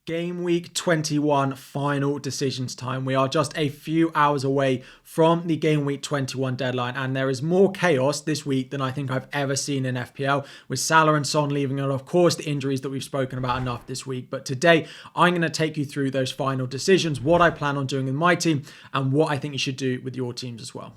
Game week 21 final decisions time. We are just a few hours away from the game week 21 deadline, and there is more chaos this week than I think I've ever seen in FPL, with Salah and Son leaving, and of course the injuries that we've spoken about enough this week. But today I'm going to take you through those final decisions, what I plan on doing with my team, and what I think you should do with your teams as well.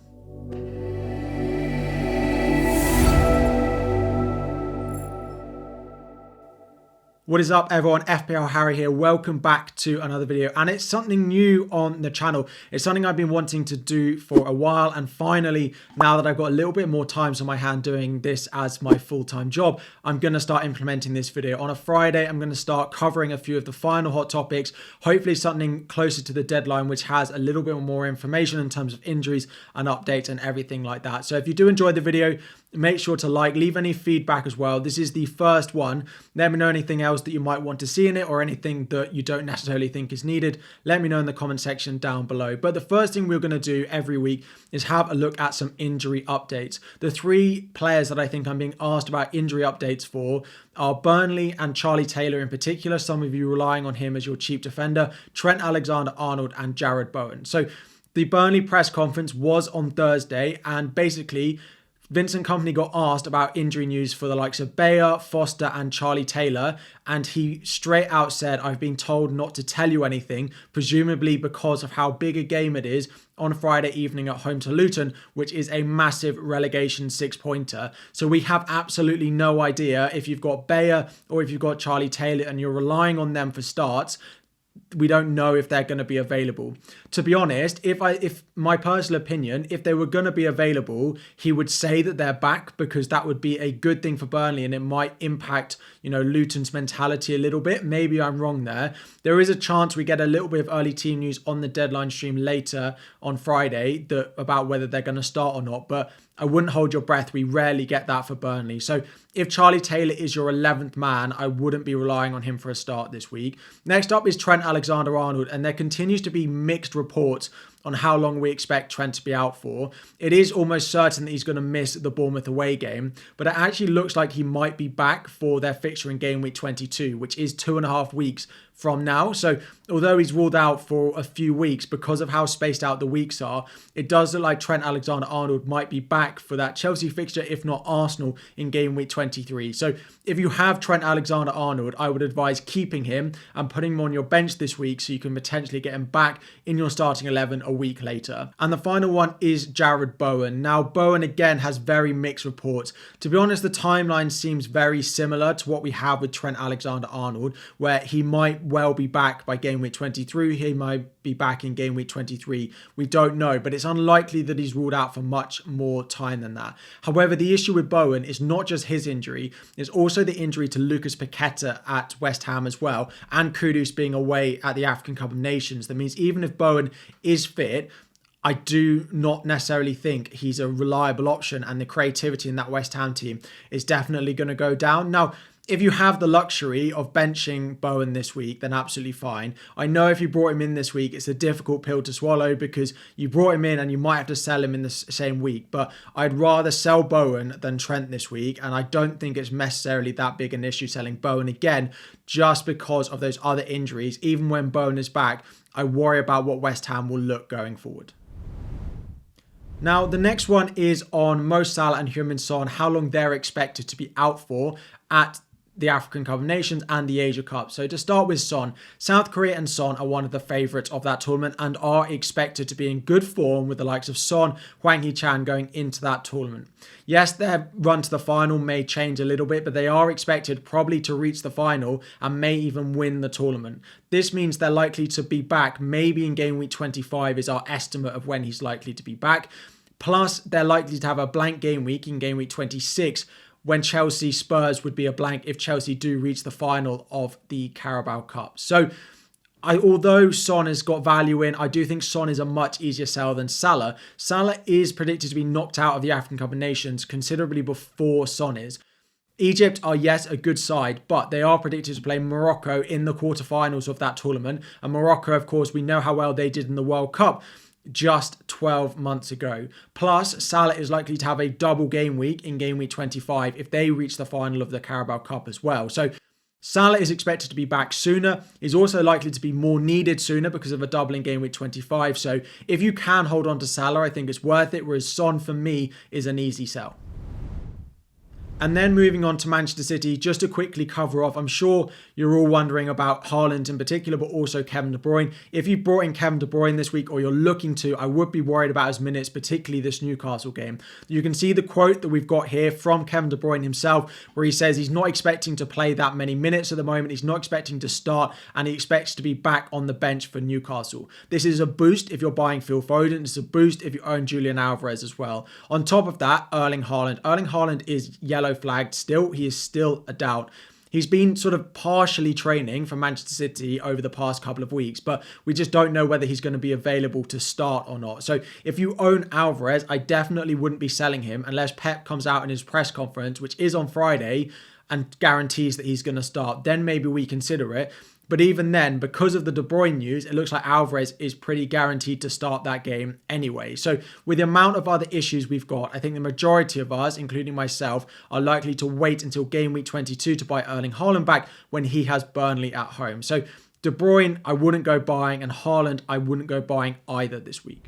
What is up, everyone? FPL Harry here. Welcome back to another video, and it's something new on the channel. It's something I've been wanting to do for a while, and finally, now that I've got a little bit more time on my hand doing this as my full-time job, I'm going to start implementing this video. On a Friday, I'm going to start covering a few of the final hot topics, hopefully something closer to the deadline, which has a little bit more information in terms of injuries and updates and everything like that. So if you do enjoy the video, make sure to leave any feedback as well. This is the first one. Let me know anything else that you might want to see in it, or anything that you don't necessarily think is needed. Let me know in the comment section down below. But the first thing we're going to do every week is have a look at some injury updates. The three players that I think I'm being asked about injury updates for are Burnley and Charlie Taylor in particular. Some of you relying on him as your cheap defender, Trent Alexander-Arnold and Jarrod Bowen. So the Burnley press conference was on Thursday, and basically Vincent Kompany got asked about injury news for the likes of Bayer, Foster and Charlie Taylor, and he straight out said, "I've been told not to tell you anything," presumably because of how big a game it is on Friday evening at home to Luton, which is a massive relegation six-pointer. So we have absolutely no idea if you've got Bayer or if you've got Charlie Taylor and you're relying on them for starts. We don't know if they're going to be available. To be honest, if my personal opinion, if they were going to be available, he would say that they're back, because that would be a good thing for Burnley, and it might impact, Luton's mentality a little bit. Maybe I'm wrong there. There is a chance we get a little bit of early team news on the deadline stream later on Friday about whether they're going to start or not, but I wouldn't hold your breath. We rarely get that for Burnley. So if Charlie Taylor is your 11th man, I wouldn't be relying on him for a start this week. Next up is Trent Alexander-Arnold, and there continues to be mixed reports on how long we expect Trent to be out for. It is almost certain that he's going to miss the Bournemouth away game, but it actually looks like he might be back for their fixture in game week 22, which is 2.5 weeks from now. So although he's ruled out for a few weeks because of how spaced out the weeks are, it does look like Trent Alexander-Arnold might be back for that Chelsea fixture, if not Arsenal, in game week 23. So if you have Trent Alexander-Arnold, I would advise keeping him and putting him on your bench this week, so you can potentially get him back in your starting 11 a week later. And the final one is Jarrod Bowen. Now, Bowen again has very mixed reports. To be honest, the timeline seems very similar to what we have with Trent Alexander-Arnold, where he might well be back by game week 23. He might be back in game week 23. We don't know, but it's unlikely that he's ruled out for much more time than that. However, the issue with Bowen is not just his injury, it's also the injury to Lucas Paqueta at West Ham as well, and Kudus being away at the African Cup of Nations. That means even if Bowen is fit, I do not necessarily think he's a reliable option, and the creativity in that West Ham team is definitely going to go down. Now, if you have the luxury of benching Bowen this week, then absolutely fine. I know if you brought him in this week, it's a difficult pill to swallow, because you brought him in and you might have to sell him in the same week. But I'd rather sell Bowen than Trent this week, and I don't think it's necessarily that big an issue selling Bowen again, just because of those other injuries. Even when Bowen is back, I worry about what West Ham will look going forward. Now, the next one is on Mo Salah and Heung-min Son, how long they're expected to be out for at the African Cup of Nations and the Asia Cup. So to start with Son, South Korea and Son are one of the favourites of that tournament and are expected to be in good form, with the likes of Son, Hwang Hee-chan going into that tournament. Yes, their run to the final may change a little bit, but they are expected probably to reach the final and may even win the tournament. This means they're likely to be back maybe in game week 25 is our estimate of when he's likely to be back. Plus, they're likely to have a blank game week in game week 26, when Chelsea Spurs would be a blank if Chelsea do reach the final of the Carabao Cup. So although Son has got value in, I do think Son is a much easier sell than Salah. Salah is predicted to be knocked out of the African Cup of Nations considerably before Son is. Egypt are, yes, a good side, but they are predicted to play Morocco in the quarterfinals of that tournament. And Morocco, of course, we know how well they did in the World Cup just 12 months ago. Plus, Salah is likely to have a double game week in game week 25 if they reach the final of the Carabao Cup as well. So Salah is expected to be back sooner. He's also likely to be more needed sooner because of a double in game week 25. So if you can hold on to Salah, I think it's worth it. Whereas Son, for me, is an easy sell. And then moving on to Manchester City, just to quickly cover off, I'm sure you're all wondering about Haaland in particular, but also Kevin De Bruyne. If you brought in Kevin De Bruyne this week, or you're looking to, I would be worried about his minutes, particularly this Newcastle game. You can see the quote that we've got here from Kevin De Bruyne himself, where he says he's not expecting to play that many minutes at the moment. He's not expecting to start, and he expects to be back on the bench for Newcastle. This is a boost if you're buying Phil Foden. It's a boost if you own Julian Alvarez as well. On top of that, Erling Haaland. Erling Haaland is yellow flagged still. He is still a doubt. He's been sort of partially training for Manchester City over the past couple of weeks, but we just don't know whether he's going to be available to start or not. So if you own Alvarez, I definitely wouldn't be selling him unless Pep comes out in his press conference, which is on Friday, and guarantees that he's going to start. Then maybe we consider it. But even then, because of the De Bruyne news, it looks like Alvarez is pretty guaranteed to start that game anyway. So with the amount of other issues we've got, I think the majority of us, including myself, are likely to wait until game week 22 to buy Erling Haaland back when he has Burnley at home. So De Bruyne, I wouldn't go buying, and Haaland, I wouldn't go buying either this week.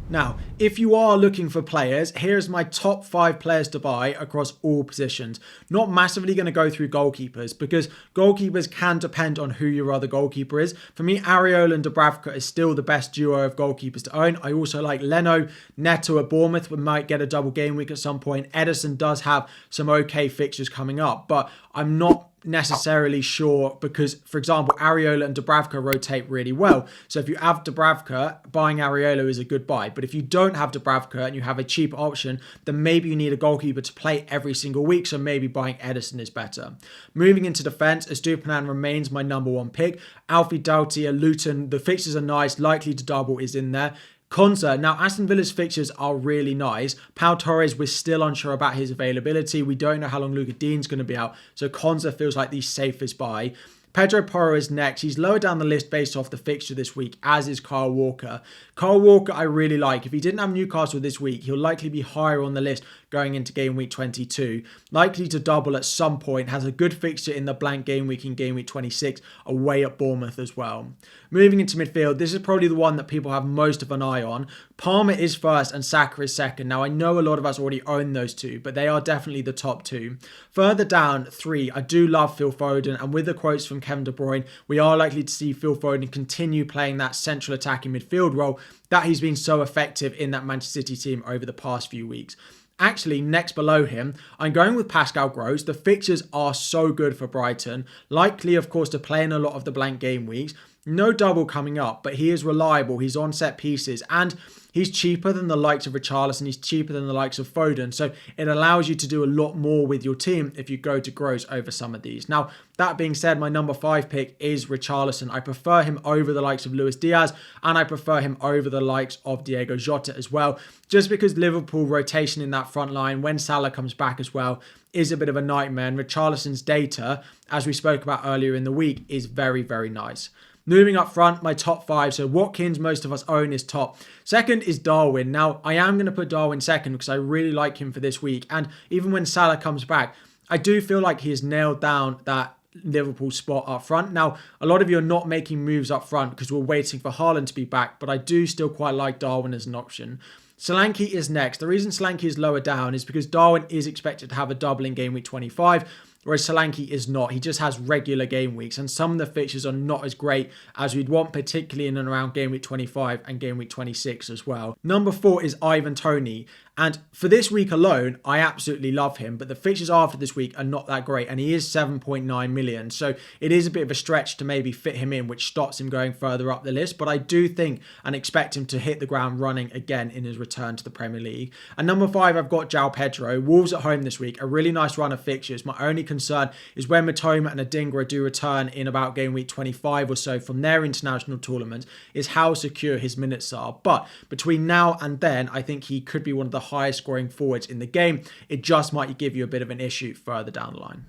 Now, if you are looking for players, here's my top 5 players to buy across all positions. Not massively going to go through goalkeepers because goalkeepers can depend on who your other goalkeeper is. For me, Areola and Dubravka is still the best duo of goalkeepers to own. I also like Leno, Neto at Bournemouth. We might get a double game week at some point. Ederson does have some okay fixtures coming up, but I'm not necessarily sure because, for example, Areola and Dubravka rotate really well. So if you have Dubravka, buying Areola is a good buy. But if you don't have Dubravka and you have a cheaper option, then maybe you need a goalkeeper to play every single week. So maybe buying Ederson is better. Moving into defence, Estupiñán remains my number 1 pick. Alfie Doughty at Luton, the fixtures are nice, likely to double is in there. Konsa. Now, Aston Villa's fixtures are really nice. Pau Torres, we're still unsure about his availability. We don't know how long Luca Dean's going to be out. So Konsa feels like the safest buy. Pedro Porro is next. He's lower down the list based off the fixture this week, as is Kyle Walker. Kyle Walker I really like. If he didn't have Newcastle this week, he'll likely be higher on the list going into game week 22. Likely to double at some point. Has a good fixture in the blank game week in game week 26, away at Bournemouth as well. Moving into midfield, this is probably the one that people have most of an eye on. Palmer is first and Saka is second. Now, I know a lot of us already own those two, but they are definitely the top 2. Further down, 3, I do love Phil Foden, and with the quotes from Kevin De Bruyne, we are likely to see Phil Foden continue playing that central attacking midfield role that he's been so effective in that Manchester City team over the past few weeks. Actually, next below him, I'm going with Pascal Gross. The fixtures are so good for Brighton. Likely, of course, to play in a lot of the blank game weeks. No double coming up, but he is reliable. He's on set pieces, and he's cheaper than the likes of Richarlison. He's cheaper than the likes of Foden. So it allows you to do a lot more with your team if you go to Gross over some of these. Now, that being said, my number 5 pick is Richarlison. I prefer him over the likes of Luis Diaz, and I prefer him over the likes of Diego Jota as well, just because Liverpool rotation in that front line when Salah comes back as well is a bit of a nightmare. And Richarlison's data, as we spoke about earlier in the week, is very, very nice. Moving up front, my top 5. So Watkins, most of us own, is top. Second is Darwin. Now, I am going to put Darwin second because I really like him for this week. And even when Salah comes back, I do feel like he has nailed down that Liverpool spot up front. Now, a lot of you are not making moves up front because we're waiting for Haaland to be back, but I do still quite like Darwin as an option. Solanke is next. The reason Solanke is lower down is because Darwin is expected to have a double in game week 25, whereas Solanke is not. He just has regular game weeks, and some of the fixtures are not as great as we'd want, particularly in and around game week 25 and game week 26 as well. Number 4 is Ivan Toney, and for this week alone, I absolutely love him, but the fixtures after this week are not that great, and he is 7.9 million, so it is a bit of a stretch to maybe fit him in, which stops him going further up the list, but I do think and expect him to hit the ground running again in his return to the Premier League. And number 5, I've got João Pedro. Wolves at home this week, a really nice run of fixtures. My only concern is when Matoma and Adingra do return in about game week 25 or so from their international tournament, is how secure his minutes are. But between now and then, I think he could be one of the highest scoring forwards in the game. It just might give you a bit of an issue further down the line.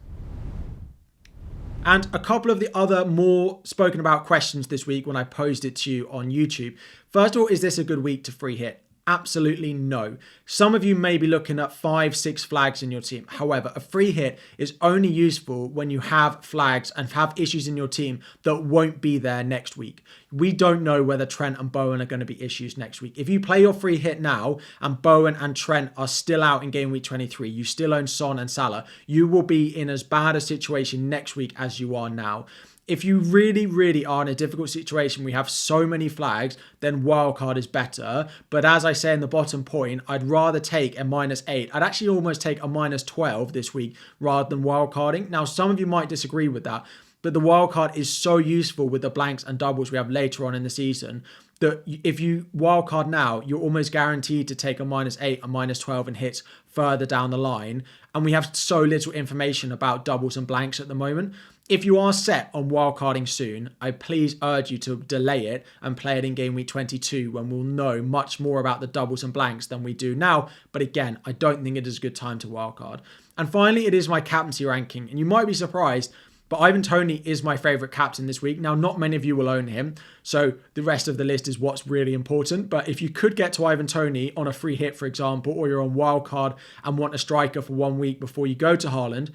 And a couple of the other more spoken about questions this week when I posed it to you on YouTube. First of all, is this a good week to free hit? Absolutely no. Some of you may be looking at 5-6 flags in your team. However, a free hit is only useful when you have flags and have issues in your team that won't be there next week. We don't know whether Trent and Bowen are going to be issues next week. If you play your free hit now and Bowen and Trent are still out in game week 23, you still own Son and Salah, you will be in as bad a situation next week as you are now. If you really are in a difficult situation, we have so many flags, then wildcard is better. But as I say in the bottom point, I'd rather take a -8. I'd actually almost take a -12 this week rather than wildcarding. Now, some of you might disagree with that, but the wildcard is so useful with the blanks and doubles we have later on in the season that if you wildcard now, you're almost guaranteed to take a -8, a -12 and hits further down the line. And we have so little information about doubles and blanks at the moment. If you are set on wildcarding soon, I please urge you to delay it and play it in game week 22 when we'll know much more about the doubles and blanks than we do now. But again, I don't think it is a good time to wildcard. And finally, it is my captaincy ranking. And you might be surprised, but Ivan Toney is my favourite captain this week. Now, not many of you will own him, so the rest of the list is what's really important. But if you could get to Ivan Toney on a free hit, for example, or you're on wildcard and want a striker for 1 week before you go to Haaland,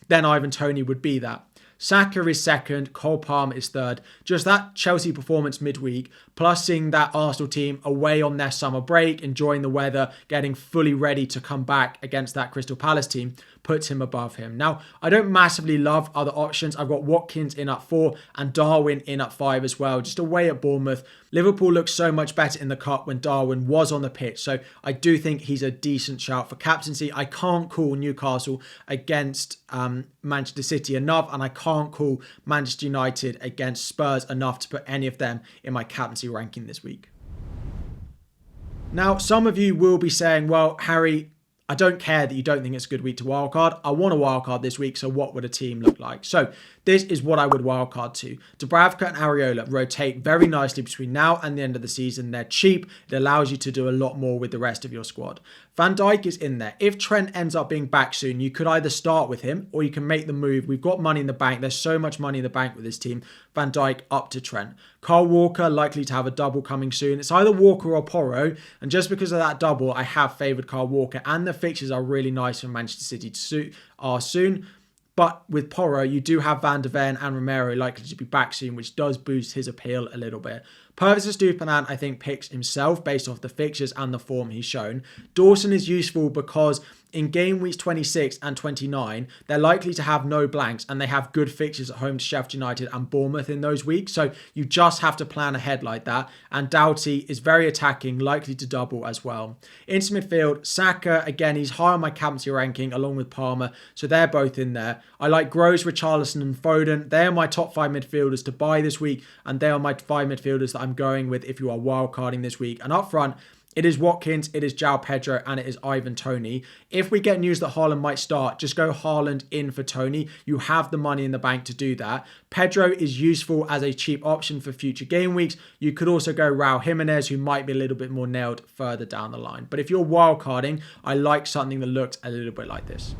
then Ivan Toney would be that. Saka is second, Cole Palmer is third. Just that Chelsea performance midweek, plus seeing that Arsenal team away on their summer break, enjoying the weather, getting fully ready to come back against that Crystal Palace team, puts him above him. Now, I don't massively love other options. I've got Watkins in at 4 and Darwin in at 5 as well, just away at Bournemouth. Liverpool looks so much better in the cup when Darwin was on the pitch, so I do think he's a decent shout for captaincy. I can't call Newcastle against Manchester City enough, and I can't call Manchester United against Spurs enough to put any of them in my captaincy ranking this week. Now, some of you will be saying, well, Harry, I don't care that you don't think it's a good week to wildcard. I want a wildcard this week, so what would a team look like? So this is what I would wildcard to. Dubravka and Areola rotate very nicely between now and the end of the season. They're cheap. It allows you to do a lot more with the rest of your squad. Van Dijk is in there. If Trent ends up being back soon, you could either start with him or you can make the move. We've got money in the bank. There's so much money in the bank with this team. Van Dijk up to Trent. Kyle Walker likely to have a double coming soon. It's either Walker or Porro. And just because of that double, I have favoured Kyle Walker. And the fixtures are really nice for Manchester City soon. But with Porro, you do have Van de Ven and Romero likely to be back soon, which does boost his appeal a little bit. Purvis Estupiñán, I think, picks himself based off the fixtures and the form he's shown. Dawson is useful because in game weeks 26 and 29, they're likely to have no blanks and they have good fixtures at home to Sheffield United and Bournemouth in those weeks. So you just have to plan ahead like that. And Doughty is very attacking, likely to double as well. Into midfield, Saka, again, he's high on my captaincy ranking along with Palmer. So they're both in there. I like Groves, Richarlison and Foden. They are my top 5 midfielders to buy this week. And they are my 5 midfielders that I'm going with if you are wildcarding this week. And up front, it is Watkins, it is João Pedro, and it is Ivan Toney. If we get news that Haaland might start, just go Haaland in for Toney. You have the money in the bank to do that. Pedro is useful as a cheap option for future game weeks. You could also go Raul Jimenez, who might be a little bit more nailed further down the line. But if you're wildcarding, I like something that looks a little bit like this.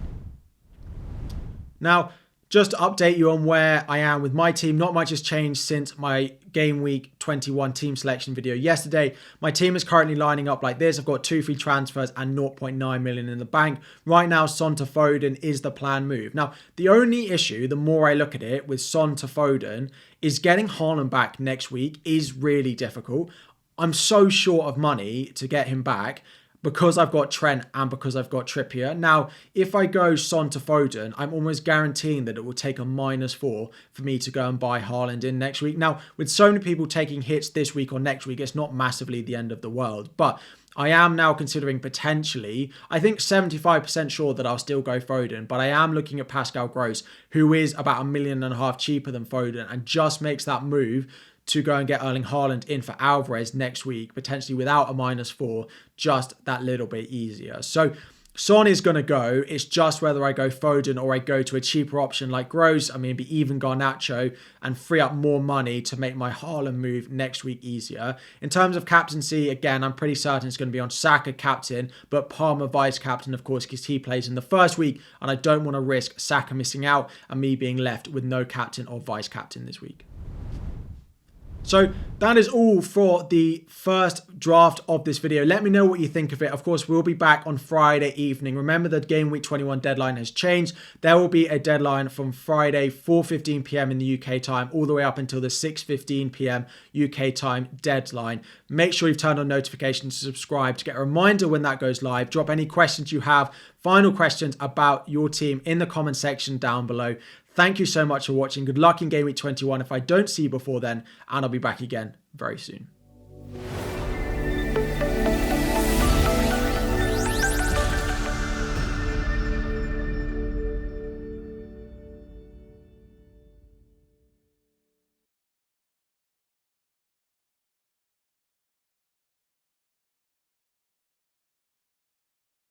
Now, just to update you on where I am with my team, not much has changed since my Game Week 21 team selection video yesterday. My team is currently lining up like this. I've got 2 free transfers and 0.9 million in the bank. Right now, Son to Foden is the planned move. Now, the only issue, the more I look at it, with Son to Foden, is getting Haaland back next week is really difficult. I'm so short of money to get him back, because I've got Trent and because I've got Trippier. Now, if I go Son to Foden, I'm almost guaranteeing that it will take a -4 for me to go and buy Haaland in next week. Now, with so many people taking hits this week or next week, it's not massively the end of the world. But I am now considering potentially, I think 75% sure that I'll still go Foden, but I am looking at Pascal Gross, who is about £1.5 million cheaper than Foden and just makes that move to go and get Erling Haaland in for Alvarez next week, potentially without a -4, just that little bit easier. So Son is going to go. It's just whether I go Foden or I go to a cheaper option like Gross. I mean, be even Garnacho and free up more money to make my Haaland move next week easier. In terms of captaincy, again, I'm pretty certain it's going to be on Saka captain, but Palmer vice captain, of course, because he plays in the first week, and I don't want to risk Saka missing out and me being left with no captain or vice captain this week. So that is all for the first draft of this video. Let me know what you think of it. Of course, we'll be back on Friday evening. Remember that Game Week 21 deadline has changed. There will be a deadline from Friday 4:15 p.m. in the UK time all the way up until the 6:15 p.m. UK time deadline. Make sure you've turned on notifications to subscribe to get a reminder when that goes live. Drop any questions you have, final questions about your team in the comment section down below. Thank you so much for watching. Good luck in Game Week 21 if I don't see you before then, and I'll be back again very soon.